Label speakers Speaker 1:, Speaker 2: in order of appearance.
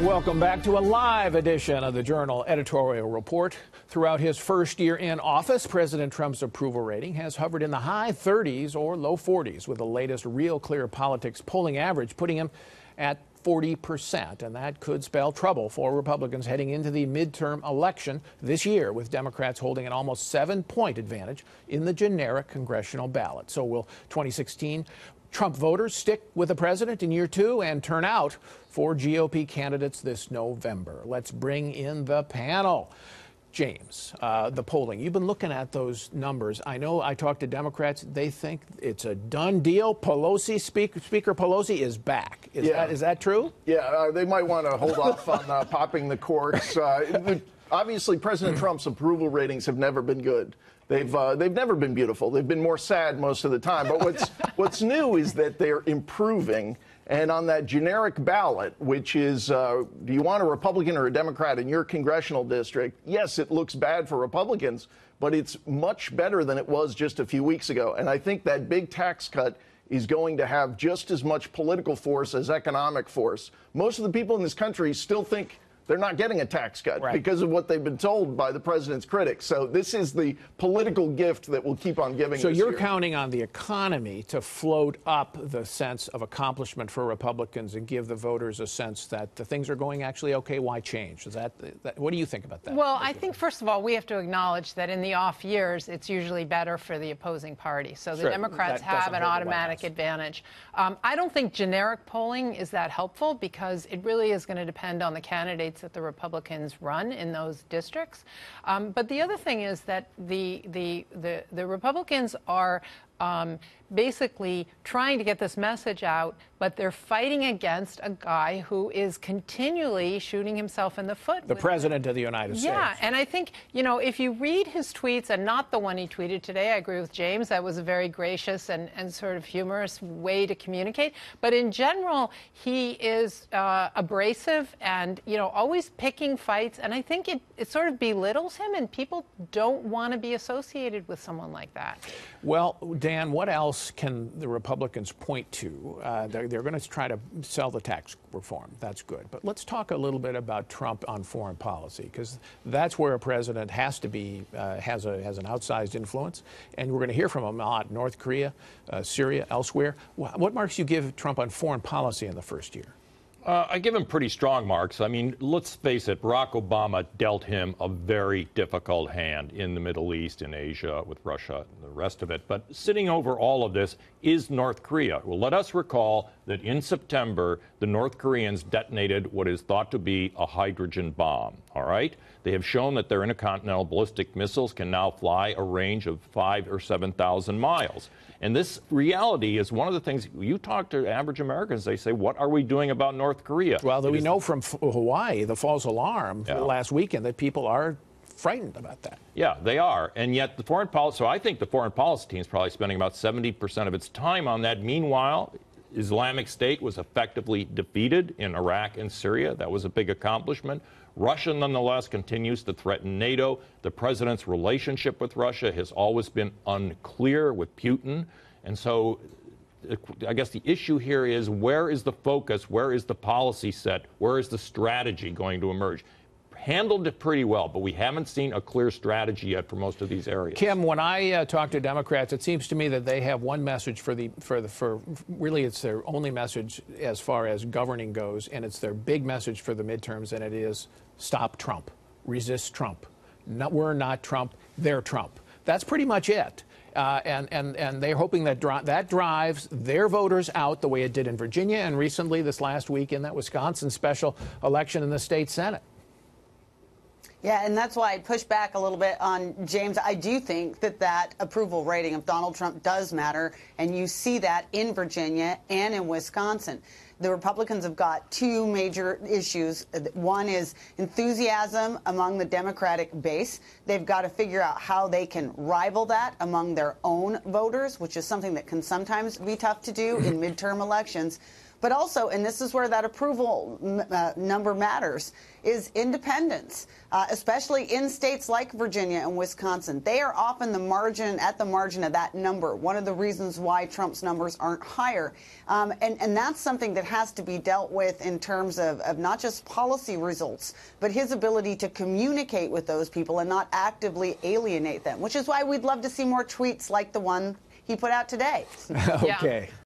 Speaker 1: Welcome back to a live edition of the Journal Editorial Report. Throughout his first year in office, President Trump's approval rating has hovered in the high 30s or low 40s, with the latest Real Clear Politics polling average putting him at 40%. And that could spell trouble for Republicans heading into the midterm election this year, with Democrats holding an almost 7-point advantage in the generic congressional ballot. So will 2016 Trump voters stick with the president in year two and turn out for GOP candidates this November? Let's bring in the panel. James, the polling, you've been looking at those numbers. I know I talked to Democrats. They think it's a done deal. Speaker Pelosi is back. Is that true?
Speaker 2: Yeah, they might want to hold off on popping the corks. Obviously, President Trump's approval ratings have never been good. They've never been beautiful. They've been more sad most of the time. But what's new is that they're improving. And on that generic ballot, which is, do you want a Republican or a Democrat in your congressional district? Yes, it looks bad for Republicans, but it's much better than it was just a few weeks ago. And I think that big tax cut is going to have just as much political force as economic force. Most of the people in this country still think they're not getting a tax cut because of what they've been told by the president's critics. So this is the political gift that will keep on giving.
Speaker 1: So you're counting on the economy to float up the sense of accomplishment for Republicans and give the voters a sense that the things are going actually okay. Why change? What do you think about that?
Speaker 3: Well, I think, first of all, we have to acknowledge that in the off years, it's usually better for the opposing party. So the Democrats have an automatic advantage. I don't think generic polling is that helpful because it really is going to depend on the candidates that the Republicans run in those districts. But the other thing is that the Republicans are basically trying to get this message out, but they're fighting against a guy who is continually shooting himself in the foot.
Speaker 1: The president of the United States.
Speaker 3: Yeah, and I think, you know, if you read his tweets, and not the one he tweeted today, I agree with James, that was a very gracious and sort of humorous way to communicate. But in general, he is abrasive and, you know, always picking fights. And I think it sort of belittles him, and people don't want to be associated with someone like that.
Speaker 1: Well, Dan, what else can the Republicans point to? They're going to try to sell the tax reform. That's good. But let's talk a little bit about Trump on foreign policy, because that's where a president has to be, has an outsized influence. And we're going to hear from him on North Korea, Syria, elsewhere. What marks you give Trump on foreign policy in the first year?
Speaker 4: I give him pretty strong marks. I mean, let's face it, Barack Obama dealt him a very difficult hand in the Middle East, in Asia, with Russia and the rest of it. But sitting over all of this is North Korea. Well, let us recall that in September, the North Koreans detonated what is thought to be a hydrogen bomb, all right? They have shown that their intercontinental ballistic missiles can now fly a range of 5,000 or 7,000 miles. And this reality is one of the things, you talk to average Americans, they say, what are we doing about North Korea?
Speaker 1: Well, we know from Hawaii, the false alarm last weekend, that people are frightened about that.
Speaker 4: Yeah, they are. And yet the foreign policy, so I think the foreign policy team is probably spending about 70% of its time on that. Meanwhile, Islamic State was effectively defeated in Iraq and Syria. That was a big accomplishment. Russia, nonetheless, continues to threaten NATO. The president's relationship with Russia has always been unclear with Putin. And so I guess the issue here is, where is the focus? Where is the policy set? Where is the strategy going to emerge? Handled it pretty well, but we haven't seen a clear strategy yet for most of these areas.
Speaker 1: Kim, when I talk to Democrats, it seems to me that they have one message for really it's their only message as far as governing goes, and it's their big message for the midterms, and it is stop Trump, resist Trump. We're not Trump, they're Trump. That's pretty much it. And they're hoping that that drives their voters out the way it did in Virginia and recently this last week in that Wisconsin special election in the state Senate.
Speaker 5: Yeah, and that's why I push back a little bit on James. I do think that approval rating of Donald Trump does matter, and you see that in Virginia and in Wisconsin. The Republicans have got two major issues. One is enthusiasm among the Democratic base. They've got to figure out how they can rival that among their own voters, which is something that can sometimes be tough to do in midterm elections. But also, and this is where that approval number matters, is independents, especially in states like Virginia and Wisconsin. They are often at the margin of that number, one of the reasons why Trump's numbers aren't higher. And that's something that has to be dealt with in terms of not just policy results, but his ability to communicate with those people and not actively alienate them, which is why we'd love to see more tweets like the one he put out today.
Speaker 1: Okay.